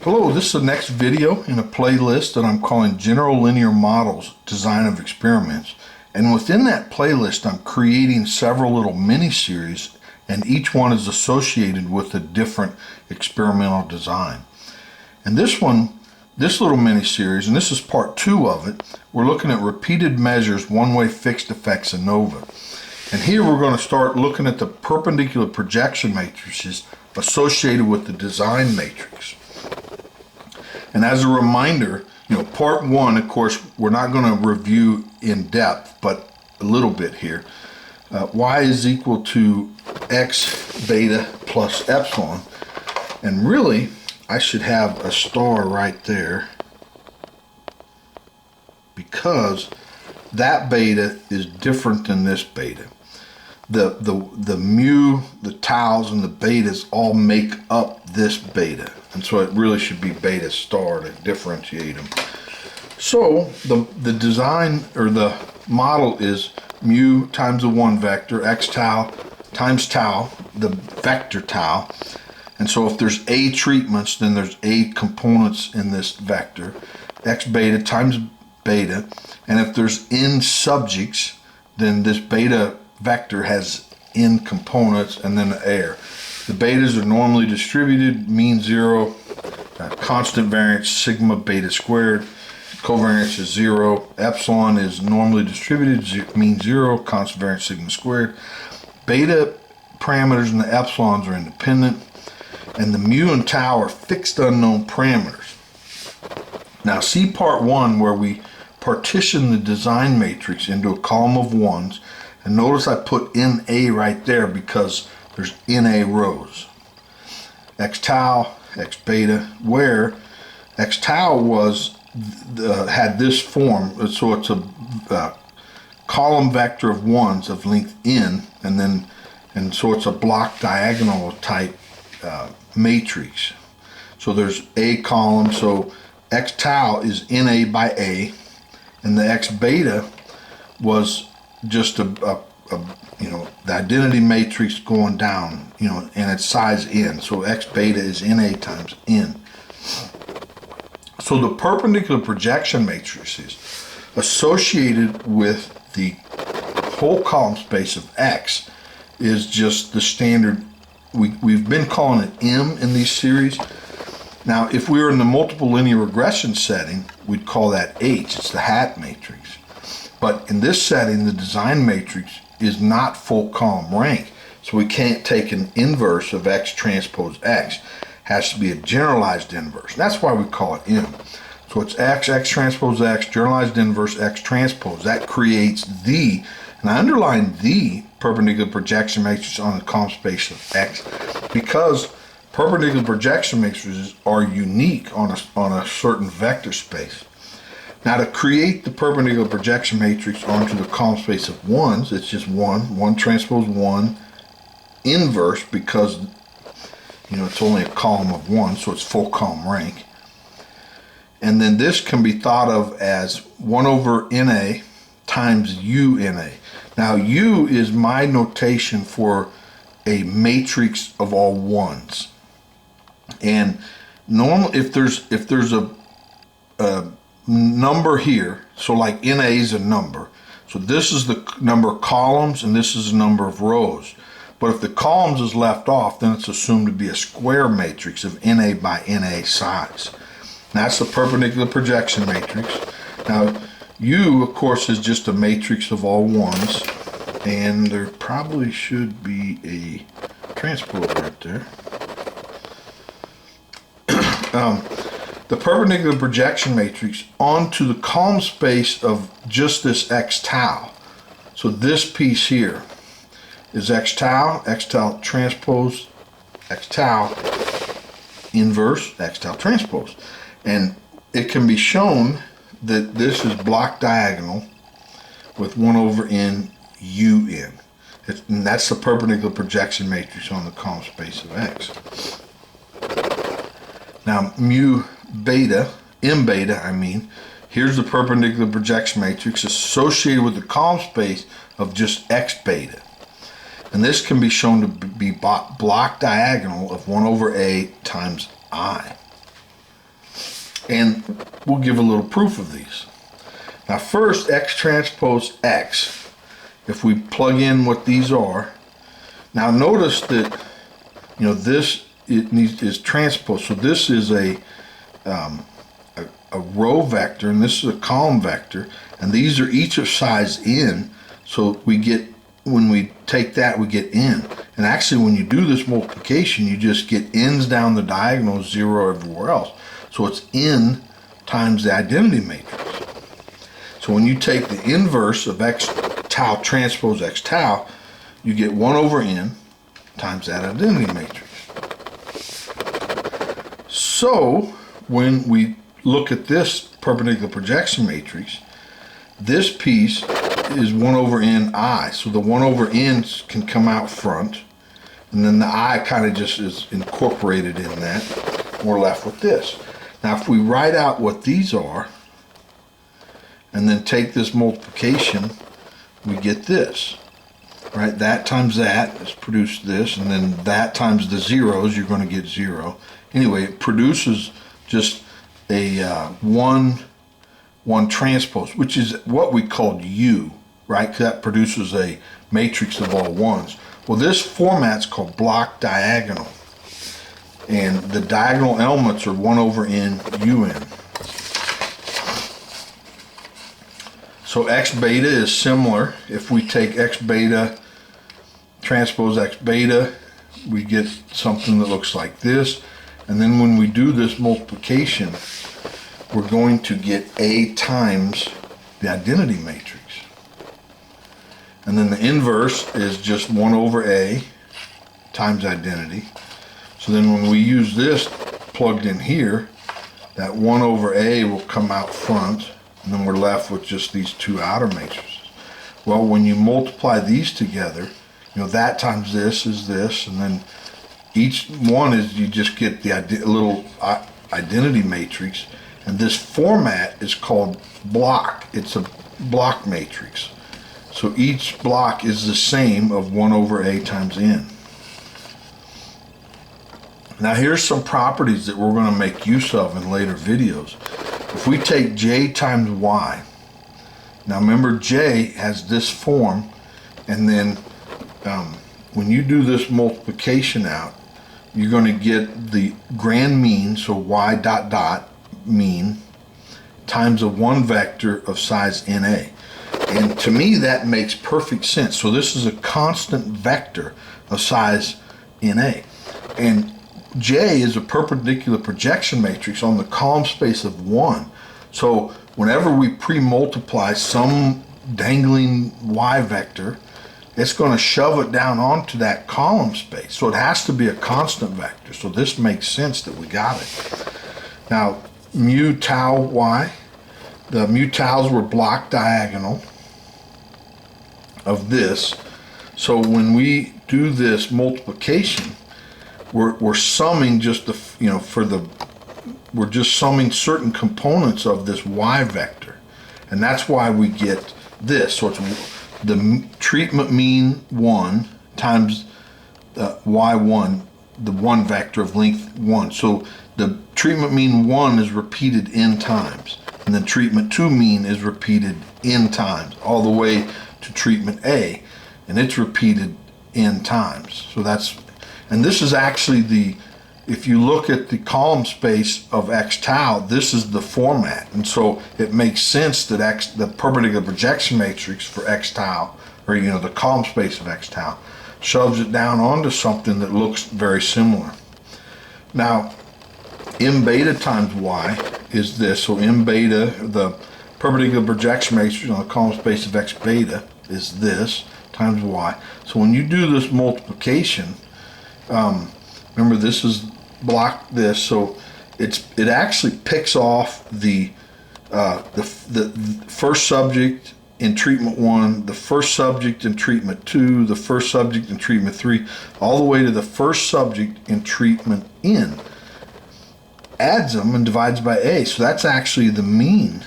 Hello, this is the next video in a playlist that I'm calling General Linear Models, Design of Experiments. And within that playlist, I'm creating several little mini-series, and each one is associated with a different experimental design. And this little mini-series, and this is part 2 of it, we're looking at repeated measures, one-way fixed effects ANOVA. And here we're going to start looking at the perpendicular projection matrices associated with the design matrix. And as a reminder, part 1, of course, we're not going to review in depth, but a little bit here. Y is equal to x beta plus epsilon. And really, I should have a star right there because that beta is different than this beta. The mu, the taus, and the betas all make up this beta. And so it really should be beta star to differentiate them. So the design or the model is mu times the 1 vector, x tau times tau, the vector tau. And so if there's A treatments, then there's A components in this vector, x beta times beta. And if there's n subjects, then this beta vector has n components and then the error. The betas are normally distributed, mean 0, constant variance sigma beta squared, covariance is 0, epsilon is normally distributed, mean 0, constant variance sigma squared. Beta parameters and the epsilons are independent, and the mu and tau are fixed unknown parameters. Now see part 1 where we partition the design matrix into a column of 1s, and notice I put NA right there because there's NA rows. X tau, X beta, where X tau had this form, so it's a column vector of 1s of length n, and so it's a block diagonal type matrix. So there's a column, so X tau is NA by A, and the X beta was just the identity matrix going down, and its size n. So x beta is NA times n. So the perpendicular projection matrices associated with the whole column space of X is just the standard. We've been calling it M in these series. Now, if we were in the multiple linear regression setting, we'd call that H. It's the hat matrix. But in this setting, the design matrix is not full column rank, so we can't take an inverse of X transpose X. It has to be a generalized inverse. That's why we call it M. So it's X transpose X, generalized inverse X transpose. That creates the, and I underline the perpendicular projection matrix on the column space of X because perpendicular projection matrices are unique on a certain vector space. Now to create the perpendicular projection matrix onto the column space of 1s, it's just 1 transpose 1 inverse because it's only a column of 1, so it's full column rank. And then this can be thought of as 1 over NA times UNA. Now U is my notation for a matrix of all 1s. And normally if there's a number here, so like NA is a number, so this is the number of columns and this is the number of rows. But if the columns is left off, then it's assumed to be a square matrix of NA by NA size. And that's the perpendicular projection matrix. Now U, of course, is just a matrix of all 1s, and there probably should be a transpose right there. The perpendicular projection matrix onto the column space of just this X tau. So this piece here is X tau transpose, X tau inverse, X tau transpose. And it can be shown that this is block diagonal with 1 over n UN. And that's the perpendicular projection matrix on the column space of X. Now mu beta, M beta, here's the perpendicular projection matrix associated with the column space of just X beta. And this can be shown to be block diagonal of 1 over A times I. And we'll give a little proof of these. Now first, X transpose X, if we plug in what these are, now notice that, you know, this is transpose. So this is a row vector, and this is a column vector, and these are each of size n. So we get, when we take that, we get n. And actually, when you do this multiplication, you just get n's down the diagonal, 0 everywhere else. So it's n times the identity matrix. So when you take the inverse of x tau transpose x tau, you get 1 over n times that identity matrix. So when we look at this perpendicular projection matrix, this piece is 1 over n(i). So the 1 over n can come out front, and then the I kind of just is incorporated in that. We're left with this. Now if we write out what these are, and then take this multiplication, we get this. Right? That times that is produced this, and then that times the zeros, you're going to get 0. Anyway, it produces just a 1 transpose, which is what we called U, right? 'Cause that produces a matrix of all ones. Well, this format's called block diagonal, and the diagonal elements are 1 over n un. So x beta is similar. If we take x beta transpose x beta, we get something that looks like this. And then when we do this multiplication, we're going to get A times the identity matrix. And then the inverse is just 1 over A times identity. So then when we use this plugged in here, that 1 over A will come out front, and then we're left with just these two outer matrices. Well, when you multiply these together, you know, that times this is this, and then each one is, you just get the little identity matrix, and this format is called block. It's a block matrix. So each block is the same of 1 over A times n. Now here's some properties that we're going to make use of in later videos. If we take J times Y, now remember J has this form, and then when you do this multiplication out, you're going to get the grand mean, so Y dot dot mean, times a 1 vector of size NA. And to me that makes perfect sense. So this is a constant vector of size NA. And J is a perpendicular projection matrix on the column space of 1. So whenever we pre-multiply some dangling Y vector, it's going to shove it down onto that column space. So it has to be a constant vector. So this makes sense that we got it. Now, mu tau Y, the mu taus were block diagonal of this. So when we do this multiplication, we're summing just the, you know, we're just summing certain components of this Y vector. And that's why we get this. So it's the treatment mean 1 times y1, the 1 vector of length 1. So the treatment mean 1 is repeated n times, and then treatment 2 mean is repeated n times, all the way to treatment A, and it's repeated n times. So that's, and this is actually the, if you look at the column space of x tau, this is the format. And so it makes sense that the perpendicular projection matrix for x tau, or you know, the column space of x tau, shoves it down onto something that looks very similar. Now, m beta times y is this. So m beta, the perpendicular projection matrix on the column space of x beta, is this times y. So when you do this multiplication, remember this is block this, so it actually picks off the first subject in treatment 1, the first subject in treatment 2, the first subject in treatment 3, all the way to the first subject in treatment N. Adds them and divides by A. So that's actually the mean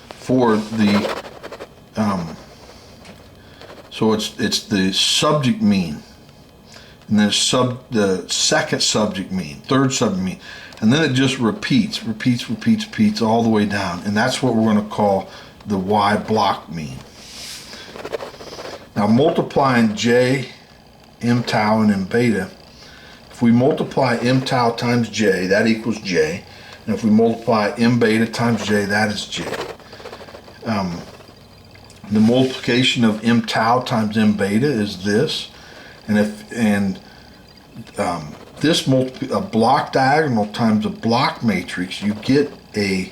for the so it's the subject mean. and then the second subject mean, third subject mean, and then it just repeats all the way down, and that's what we're going to call the Y block mean. Now multiplying J, M tau, and M beta, if we multiply M tau times J, that equals J, and if we multiply M beta times J, that is J. The multiplication of M tau times M beta is this, and this a block diagonal times a block matrix, you get a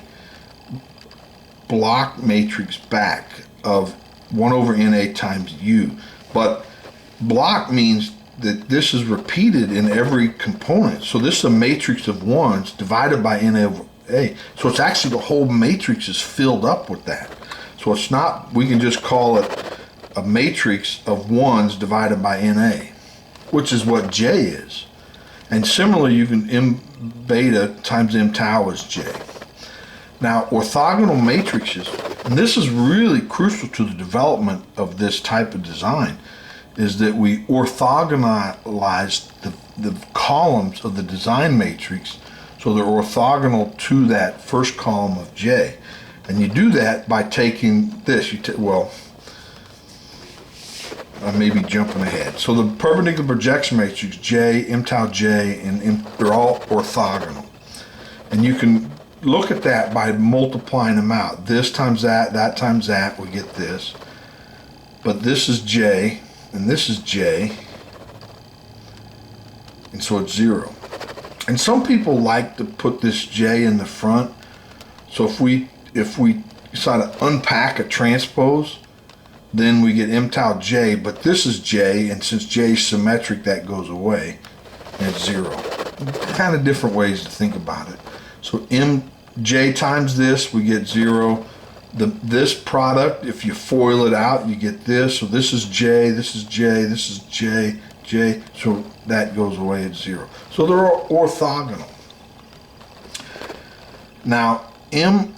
block matrix back of 1 over NA times U. But block means that this is repeated in every component. So this is a matrix of 1s divided by NA over A. So it's actually the whole matrix is filled up with that. So it's not, we can just call it a matrix of 1s divided by NA, which is what J is. And similarly, you can M beta times M tau is J. Now, orthogonal matrices, and this is really crucial to the development of this type of design, is that we orthogonalize the columns of the design matrix so they're orthogonal to that first column of J. And you do that by taking this. Well, I may be jumping ahead. So the perpendicular projection matrix, J, M tau J, and they're all orthogonal. And you can look at that by multiplying them out. This times that times that, we get this. But this is J, and this is J, and so it's 0. And some people like to put this J in the front. So if we decide to unpack a transpose, then we get M tau J, but this is J, and since J is symmetric, that goes away, and it's 0. Kind of different ways to think about it. So J times this, we get 0. This product, if you FOIL it out, you get this. So this is J, this is J, this is J, J. So that goes away at 0. So they're all orthogonal. Now, M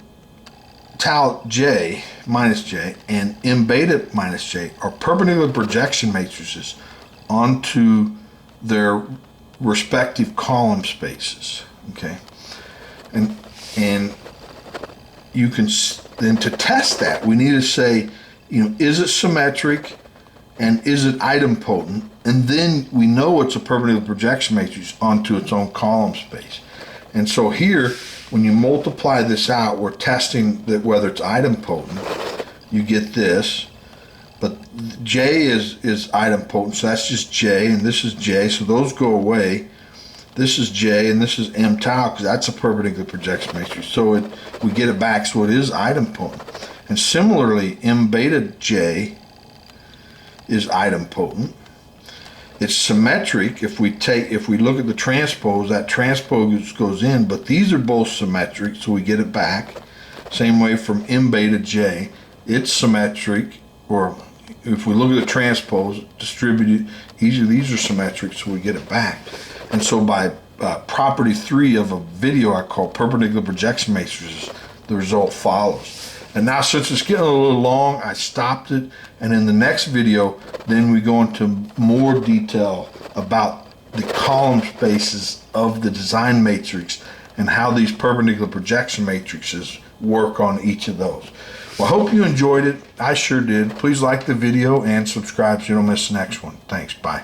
tau J minus J and M beta minus J are perpendicular projection matrices onto their respective column spaces. Okay, and you can then, to test that, we need to say, is it symmetric and is it idempotent? And then we know it's a perpendicular projection matrix onto its own column space. And so here, when you multiply this out, we're testing that whether it's idempotent. You get this, but J is idempotent, so that's just J, and this is J, so those go away. This is J, and this is M tau, because that's a perpendicular projection matrix. So we get it back, so it is idempotent. And similarly, M beta J is idempotent. It's symmetric. If we look at the transpose, that transpose goes in, but these are both symmetric, so we get it back. Same way from M beta J, it's symmetric, or if we look at the transpose, distributed, these are symmetric, so we get it back. And so by property 3 of a video I call perpendicular projection matrices, the result follows. And now, since it's getting a little long, I stopped it, and in the next video, then we go into more detail about the column spaces of the design matrix and how these perpendicular projection matrices work on each of those. Well, I hope you enjoyed it. I sure did. Please like the video and subscribe so you don't miss the next one. Thanks. Bye.